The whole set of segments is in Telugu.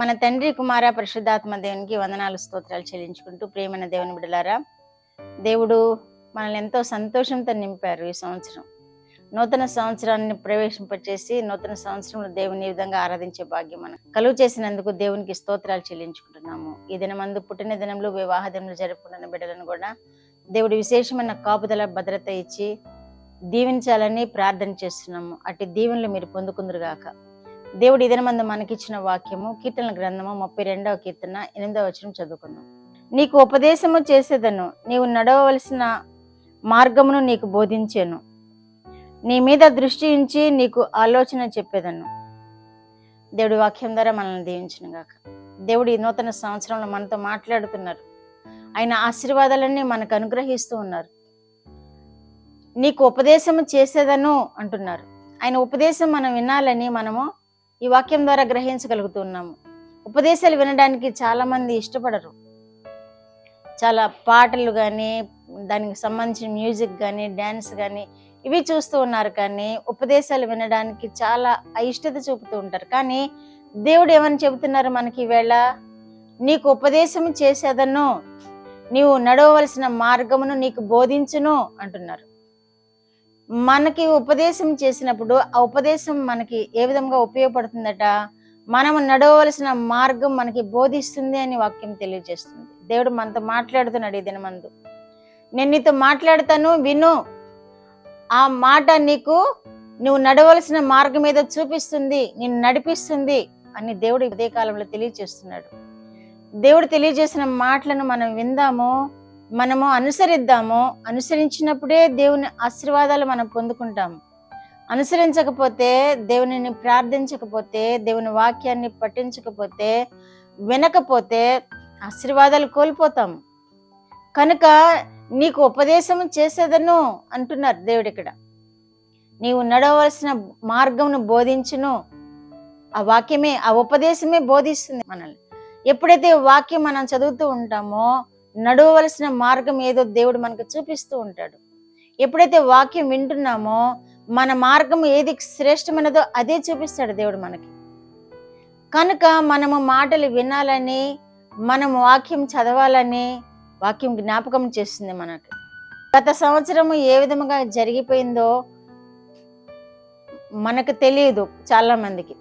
మన తండ్రి కుమార పరిశుద్ధాత్మ దేవునికి వందనాలు స్తోత్రాలు చెల్లించుకుంటూ ప్రేమైన దేవుని బిడ్డలారా, దేవుడు మనల్ని ఎంతో సంతోషంతో నింపారు. ఈ సంవత్సరం నూతన సంవత్సరాన్ని ప్రవేశింపచేసి నూతన సంవత్సరంలో దేవుని ఈ విధంగా ఆరాధించే భాగ్యం మనం కలుగు చేసినందుకు దేవునికి స్తోత్రాలు చెల్లించుకుంటున్నాము. ఈ దినమందు పుట్టిన దినంలో వివాహ దినంలో జరుపుకుంటున్న బిడ్డలను కూడా దేవుడు విశేషమైన కాపుదల భద్రత ఇచ్చి దీవించాలని ప్రార్థన చేస్తున్నాము. అట్టి దీవెనలు మీరు పొందుకుందురుగాక. దేవుడు ఈ దినమందు మనకిచ్చిన వాక్యము కీర్తనల గ్రంథము 32వ కీర్తన 8వ వచనం చదువుకుందాం. నీకు ఉపదేశము చేసేదను, నీవు నడవవలసిన మార్గమును నీకు బోధించాను, నీ మీద దృష్టి ఉంచి నీకు ఆలోచన చెప్పేదను. దేవుడి వాక్యం ద్వారా మనల్ని దీవించును గాక. దేవుడు ఈ నూతన సంవత్సరంలో మనతో మాట్లాడుతున్నారు. ఆయన ఆశీర్వాదాలన్నీ మనకు అనుగ్రహిస్తూ ఉన్నారు. నీకు ఉపదేశము చేసేదను అంటున్నారు. ఆయన ఉపదేశం మనం వినాలని మనము ఈ వాక్యం ద్వారా గ్రహించగలుగుతున్నాము. ఉపదేశాలు వినడానికి చాలా మంది ఇష్టపడరు. చాలా పాటలు కానీ, దానికి సంబంధించిన మ్యూజిక్ కానీ, డ్యాన్స్ కానీ ఇవి చూస్తూ ఉన్నారు. కానీ ఉపదేశాలు వినడానికి చాలా అయిష్టత చూపుతూ ఉంటారు. కానీ దేవుడు ఏమని చెబుతున్నారు మనకి ఈవేళ? నీకు ఉపదేశం చేసేదను, నీవు నడవవలసిన మార్గమును నీకు బోధించును అంటున్నారు. మనకి ఉపదేశం చేసినప్పుడు ఆ ఉపదేశం మనకి ఏ విధంగా ఉపయోగపడుతుందట? మనము నడవవలసిన మార్గం మనకి బోధిస్తుంది అని వాక్యం తెలియజేస్తుంది. దేవుడు మనతో మాట్లాడుతున్నాడు ఈ దినమందు. నేను నీతో మాట్లాడతాను, విను. ఆ మాట నువ్వు నడవలసిన మార్గం మీద చూపిస్తుంది, నిన్ను నడిపిస్తుంది అని దేవుడు ఇదే కాలంలో తెలియజేస్తున్నాడు. దేవుడు తెలియజేసిన మాటలను మనం విందాము, మనము అనుసరిద్దాము. అనుసరించినప్పుడే దేవుని ఆశీర్వాదాలు మనం పొందుకుంటాము. అనుసరించకపోతే, దేవునిని ప్రార్థించకపోతే, దేవుని వాక్యాన్ని పఠించకపోతే, వినకపోతే ఆశీర్వాదాలు కోల్పోతాము. కనుక నీకు ఉపదేశం చేసేదను అంటున్నారు దేవుడు ఇక్కడ. నీవు నడవలసిన మార్గమును బోధించును. ఆ వాక్యమే, ఆ ఉపదేశమే బోధిస్తుంది మనల్ని. ఎప్పుడైతే వాక్యం మనం చదువుతూ ఉంటామో నడవవలసిన మార్గం ఏదో దేవుడు మనకు చూపిస్తూ ఉంటాడు. ఎప్పుడైతే వాక్యం వింటున్నామో మన మార్గం ఏది శ్రేష్టమైనదో అదే చూపిస్తాడు దేవుడు మనకి. కనుక మనము మాటలు వినాలని, మనము వాక్యం చదవాలని వాక్యం జ్ఞాపకం చేస్తుంది మనకి. గత సంవత్సరము ఏ విధముగా జరిగిపోయిందో మనకు తెలియదు చాలా మందికి.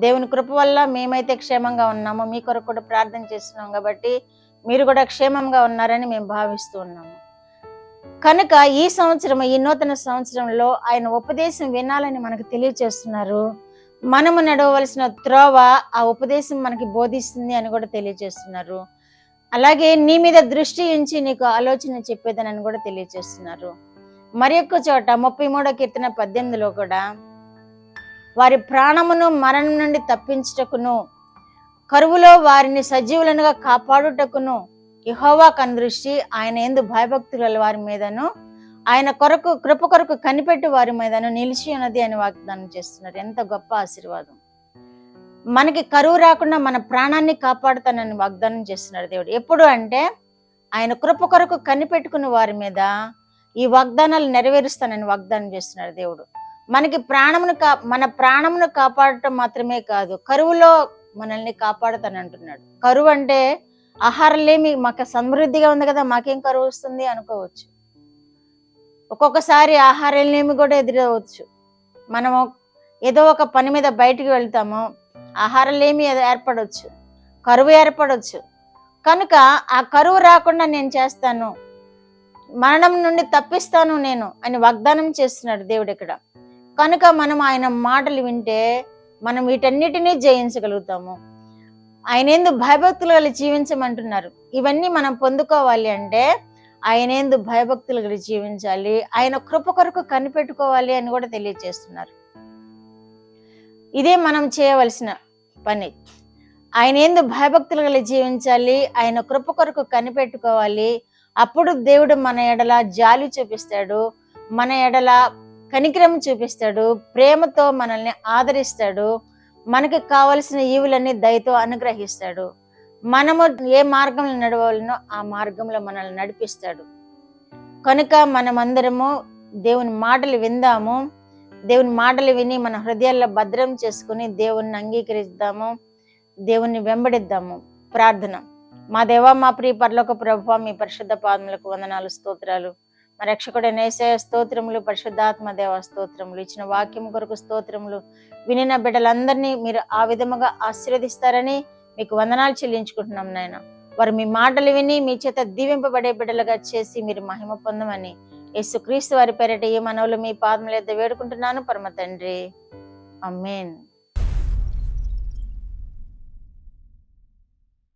దేవుని కృప వల్ల మేమైతే క్షేమంగా ఉన్నాము. మీ కొరకు కూడా ప్రార్థన చేస్తున్నాం కాబట్టి మీరు కూడా క్షేమంగా ఉన్నారని మేము భావిస్తూ ఉన్నాము. కనుక ఈ సంవత్సరం, ఈ నూతన సంవత్సరంలో ఆయన ఉపదేశం వినాలని మనకు తెలియజేస్తున్నారు. మనము నడవవలసిన త్రోవ ఆ ఉపదేశం మనకి బోధిస్తుంది అని కూడా తెలియజేస్తున్నారు. అలాగే నీ మీద దృష్టి ఉంచి నీకు ఆలోచన చెప్పేదని కూడా తెలియజేస్తున్నారు. మరి ఒక్క చోట 33వ కీర్తన 18లో కూడా వారి ప్రాణమును మరణం నుండి తప్పించుటకును, కరువులో వారిని సజీవులనుగా కాపాడుటకును యెహోవా కనుదృష్టి ఆయన యందు భయభక్తుల వారి మీదను, ఆయన కొరకు కృప కొరకు కనిపెట్టు వారి మీదను నిలిచి ఉన్నది అని వాగ్దానం చేస్తున్నారు. ఎంత గొప్ప ఆశీర్వాదం! మనకి కరువు రాకుండా మన ప్రాణాన్ని కాపాడుతానని వాగ్దానం చేస్తున్నాడు దేవుడు. ఎప్పుడు అంటే ఆయన కృప కొరకు కనిపెట్టుకున్న వారి మీద ఈ వాగ్దానాలు నెరవేరుస్తానని వాగ్దానం చేస్తున్నాడు దేవుడు. మనకి మన ప్రాణమును కాపాడటం మాత్రమే కాదు, కరువులో మనల్ని కాపాడుతానంటున్నాడు. కరువు అంటే ఆహారాలేమి, మాకు సమృద్ధిగా ఉంది కదా, మాకేం కరువు వస్తుంది అనుకోవచ్చు. ఒక్కొక్కసారి ఆహారాలేమి కూడా ఎదురవచ్చు. మనము ఏదో ఒక పని మీద బయటికి వెళ్తాము, ఆహారాలేమి ఏర్పడవచ్చు, కరువు ఏర్పడవచ్చు. కనుక ఆ కరువు రాకుండా నేను చేస్తాను, మరణం నుండి తప్పిస్తాను నేను అని వాగ్దానం చేస్తున్నాడు దేవుడు ఇక్కడ. కనుక మనం ఆయన మాటలు వింటే మనం వీటన్నిటినీ జయించగలుగుతాము. ఆయన యందు భయభక్తులు కలిగి జీవించమంటున్నారు. ఇవన్నీ మనం పొందుకోవాలి అంటే ఆయన యందు భయభక్తులు కలిగి జీవించాలి, ఆయన కృప కొరకు కనిపెట్టుకోవాలి అని కూడా తెలియజేస్తున్నారు. ఇదే మనం చేయవలసిన పని. ఆయన యందు భయభక్తులు కలిగి జీవించాలి, ఆయన కృప కొరకు కనిపెట్టుకోవాలి. అప్పుడు దేవుడు మన ఎడల జాలి చూపిస్తాడు, మన ఎడల కనికరం చూపిస్తాడు, ప్రేమతో మనల్ని ఆదరిస్తాడు, మనకి కావలసిన ఈవులన్నీ దయతో అనుగ్రహిస్తాడు. మనము ఏ మార్గంలో నడవాలనో ఆ మార్గంలో మనల్ని నడిపిస్తాడు. కనుక మనమందరము దేవుని మాటలు విందాము. దేవుని మాటలు విని మన హృదయాల్లో భద్రం చేసుకుని దేవుణ్ణి అంగీకరిద్దాము. దేవుణ్ణి వెంబడిద్దాము. ప్రార్థన. మా దేవా, మా ప్రియ పరలోక ప్రభువా, మీ పరిశుద్ధ పాదములకు వందనాలు, స్తోత్రాలు. మా రక్షకుడైన యేసయ్య స్తోత్రములు, పరిశుద్ధాత్మ దేవ స్తోత్రములు. ఇచ్చిన వాక్యం కొరకు స్తోత్రములు. వినిన బిడ్డలందరినీ మీరు ఆ విధముగా ఆశీర్వదిస్తారని మీకు వందనాలు చెల్లించుకుంటున్నాం నాయన. వారు మీ మాటలు విని మీ చేత దీవింపబడే బిడ్డలుగా చేసి మీరు మహిమ పొందమని యేసుక్రీస్తు వారి పేరిట ఈ మనవులు మీ పాదముల యొద్ద వేడుకుంటున్నాను పరమ తండ్రి. ఆమేన్.